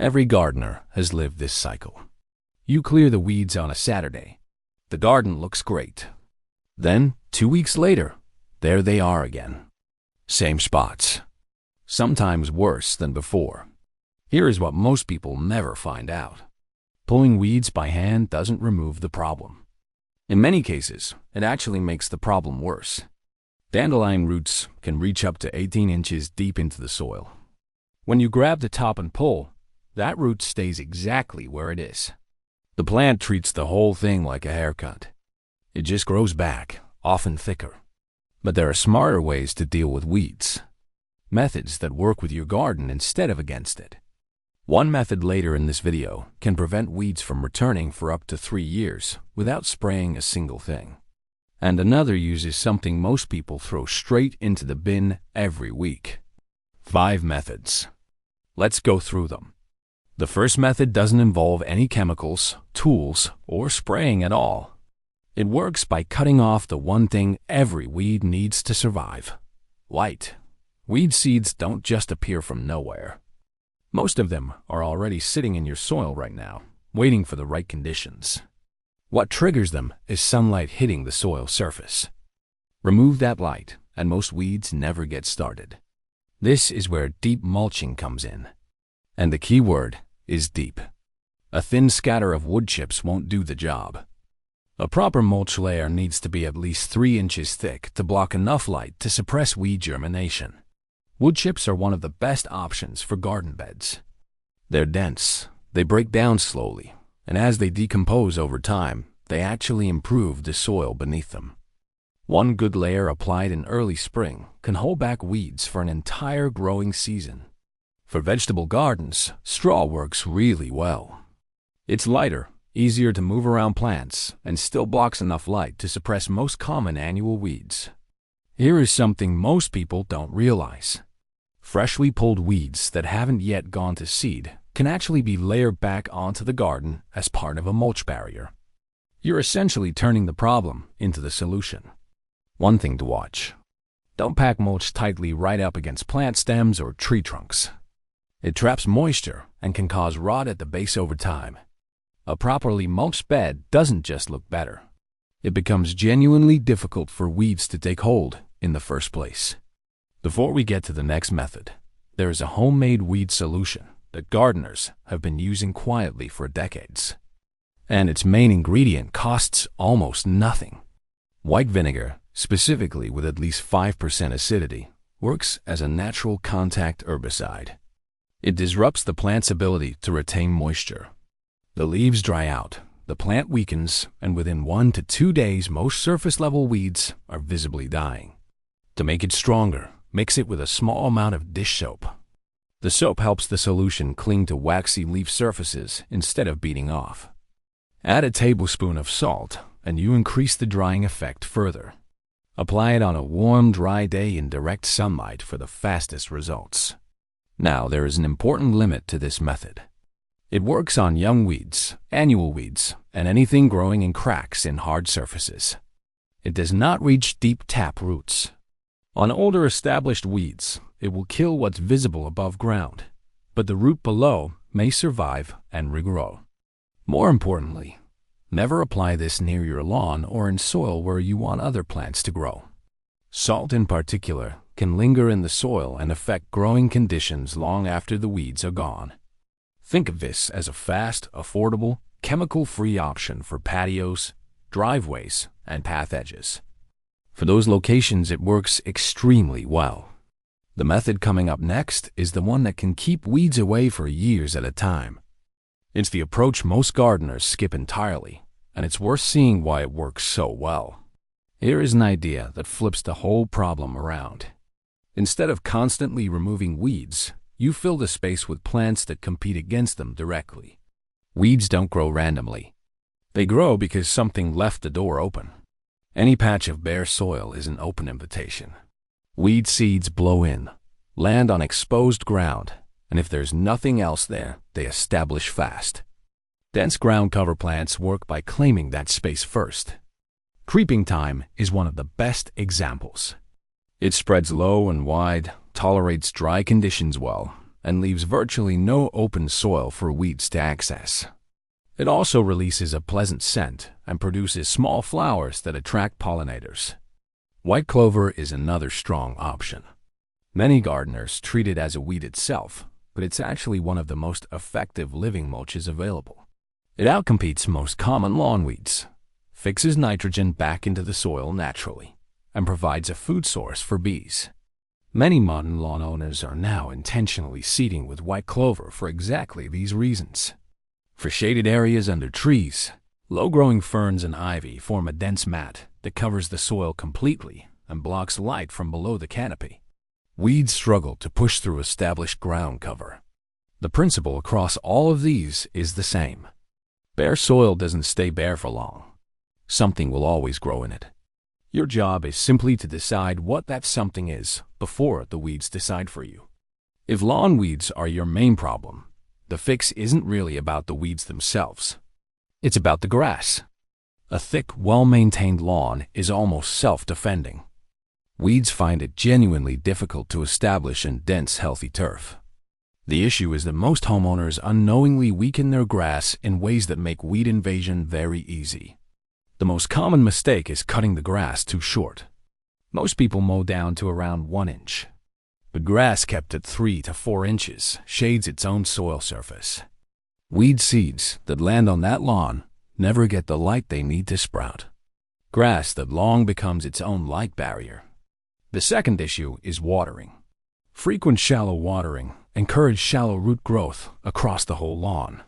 Every gardener has lived this cycle. You clear the weeds on a Saturday. The garden looks great. Then, 2 weeks later, there they are again. Same spots. Sometimes worse than before. Here is what most people never find out. Pulling weeds by hand doesn't remove the problem. In many cases, it actually makes the problem worse. Dandelion roots can reach up to 18 inches deep into the soil. When you grab the top and pull, that root stays exactly where it is. The plant treats the whole thing like a haircut. It just grows back, often thicker. But there are smarter ways to deal with weeds. Methods that work with your garden instead of against it. One method later in this video can prevent weeds from returning for up to 3 years without spraying a single thing. And another uses something most people throw straight into the bin every week. 5 methods. Let's go through them. The first method doesn't involve any chemicals, tools, or spraying at all. It works by cutting off the one thing every weed needs to survive: light. Weed seeds don't just appear from nowhere. Most of them are already sitting in your soil right now, waiting for the right conditions. What triggers them is sunlight hitting the soil surface. Remove that light, and most weeds never get started. This is where deep mulching comes in. And the key word is deep. A thin scatter of wood chips won't do the job. A proper mulch layer needs to be at least 3 inches thick to block enough light to suppress weed germination. Wood chips are one of the best options for garden beds. They're dense, they break down slowly, and as they decompose over time, they actually improve the soil beneath them. One good layer applied in early spring can hold back weeds for an entire growing season. For vegetable gardens, straw works really well. It's lighter, easier to move around plants, and still blocks enough light to suppress most common annual weeds. Here is something most people don't realize. Freshly pulled weeds that haven't yet gone to seed can actually be layered back onto the garden as part of a mulch barrier. You're essentially turning the problem into the solution. One thing to watch: don't pack mulch tightly right up against plant stems or tree trunks. It traps moisture and can cause rot at the base over time. A properly mulched bed doesn't just look better. It becomes genuinely difficult for weeds to take hold in the first place. Before we get to the next method, there is a homemade weed solution that gardeners have been using quietly for decades. And its main ingredient costs almost nothing. White vinegar, specifically with at least 5% acidity, works as a natural contact herbicide. It disrupts the plant's ability to retain moisture. The leaves dry out, the plant weakens, and within 1 to 2 days most surface-level weeds are visibly dying. To make it stronger, mix it with a small amount of dish soap. The soap helps the solution cling to waxy leaf surfaces instead of beating off. Add a tablespoon of salt, and you increase the drying effect further. Apply it on a warm, dry day in direct sunlight for the fastest results. Now, there is an important limit to this method. It works on young weeds, annual weeds, and anything growing in cracks in hard surfaces. It does not reach deep tap roots. On older established weeds, it will kill what's visible above ground, but the root below may survive and regrow. More importantly, never apply this near your lawn or in soil where you want other plants to grow. Salt in particular can linger in the soil and affect growing conditions long after the weeds are gone. Think of this as a fast, affordable, chemical-free option for patios, driveways, and path edges. For those locations, it works extremely well. The method coming up next is the one that can keep weeds away for years at a time. It's the approach most gardeners skip entirely, and it's worth seeing why it works so well. Here is an idea that flips the whole problem around. Instead of constantly removing weeds, you fill the space with plants that compete against them directly. Weeds don't grow randomly. They grow because something left the door open. Any patch of bare soil is an open invitation. Weed seeds blow in, land on exposed ground, and if there's nothing else there, they establish fast. Dense ground cover plants work by claiming that space first. Creeping thyme is one of the best examples. It spreads low and wide, tolerates dry conditions well, and leaves virtually no open soil for weeds to access. It also releases a pleasant scent and produces small flowers that attract pollinators. White clover is another strong option. Many gardeners treat it as a weed itself, but it's actually one of the most effective living mulches available. It outcompetes most common lawn weeds, fixes nitrogen back into the soil naturally, and provides a food source for bees. Many modern lawn owners are now intentionally seeding with white clover for exactly these reasons. For shaded areas under trees, low-growing ferns and ivy form a dense mat that covers the soil completely and blocks light from below the canopy. Weeds struggle to push through established ground cover. The principle across all of these is the same. Bare soil doesn't stay bare for long. Something will always grow in it. Your job is simply to decide what that something is before the weeds decide for you. If lawn weeds are your main problem, the fix isn't really about the weeds themselves. It's about the grass. A thick, well-maintained lawn is almost self-defending. Weeds find it genuinely difficult to establish in dense, healthy turf. The issue is that most homeowners unknowingly weaken their grass in ways that make weed invasion very easy. The most common mistake is cutting the grass too short. Most people mow down to around 1 inch. But grass kept at 3 to 4 inches shades its own soil surface. Weed seeds that land on that lawn never get the light they need to sprout. Grass that long becomes its own light barrier. The second issue is watering. Frequent shallow watering encourages shallow root growth across the whole lawn.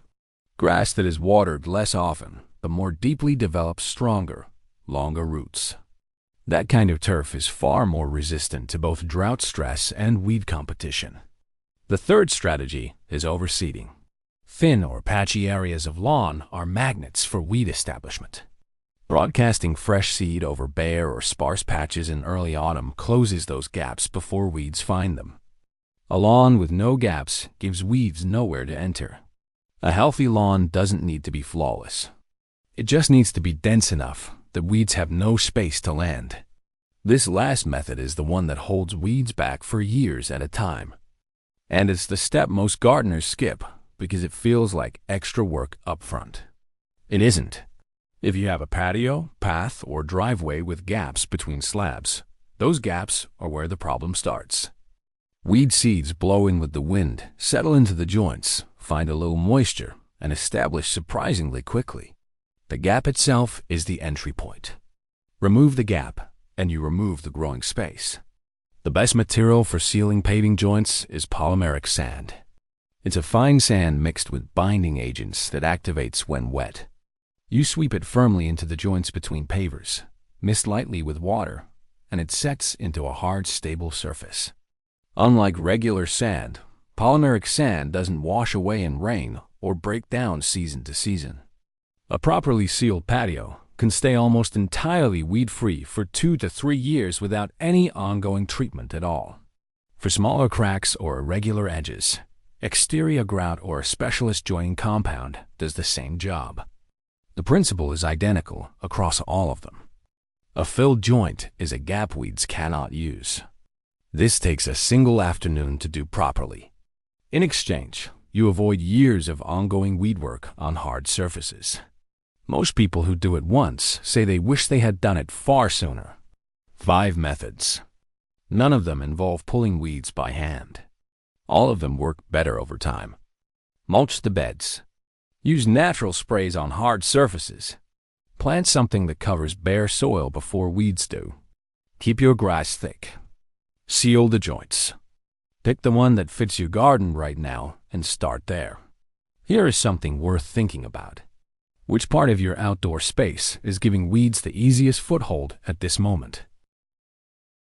Grass that is watered less often but more deeply develops stronger, longer roots. That kind of turf is far more resistant to both drought stress and weed competition. The third strategy is overseeding. Thin or patchy areas of lawn are magnets for weed establishment. Broadcasting fresh seed over bare or sparse patches in early autumn closes those gaps before weeds find them. A lawn with no gaps gives weeds nowhere to enter. A healthy lawn doesn't need to be flawless. It just needs to be dense enough that weeds have no space to land. This last method is the one that holds weeds back for years at a time. And it's the step most gardeners skip because it feels like extra work up front. It isn't. If you have a patio, path, or driveway with gaps between slabs, those gaps are where the problem starts. Weed seeds blow in with the wind, settle into the joints, find a little moisture, and establish surprisingly quickly. The gap itself is the entry point. Remove the gap, and you remove the growing space. The best material for sealing paving joints is polymeric sand. It's a fine sand mixed with binding agents that activates when wet. You sweep it firmly into the joints between pavers, mist lightly with water, and it sets into a hard, stable surface. Unlike regular sand, polymeric sand doesn't wash away in rain or break down season to season. A properly sealed patio can stay almost entirely weed-free for 2 to 3 years without any ongoing treatment at all. For smaller cracks or irregular edges, exterior grout or a specialist joining compound does the same job. The principle is identical across all of them. A filled joint is a gap weeds cannot use. This takes a single afternoon to do properly. In exchange, you avoid years of ongoing weed work on hard surfaces. Most people who do it once say they wish they had done it far sooner. 5 methods. None of them involve pulling weeds by hand. All of them work better over time. Mulch the beds. Use natural sprays on hard surfaces. Plant something that covers bare soil before weeds do. Keep your grass thick. Seal the joints. Pick the one that fits your garden right now and start there. Here is something worth thinking about. Which part of your outdoor space is giving weeds the easiest foothold at this moment?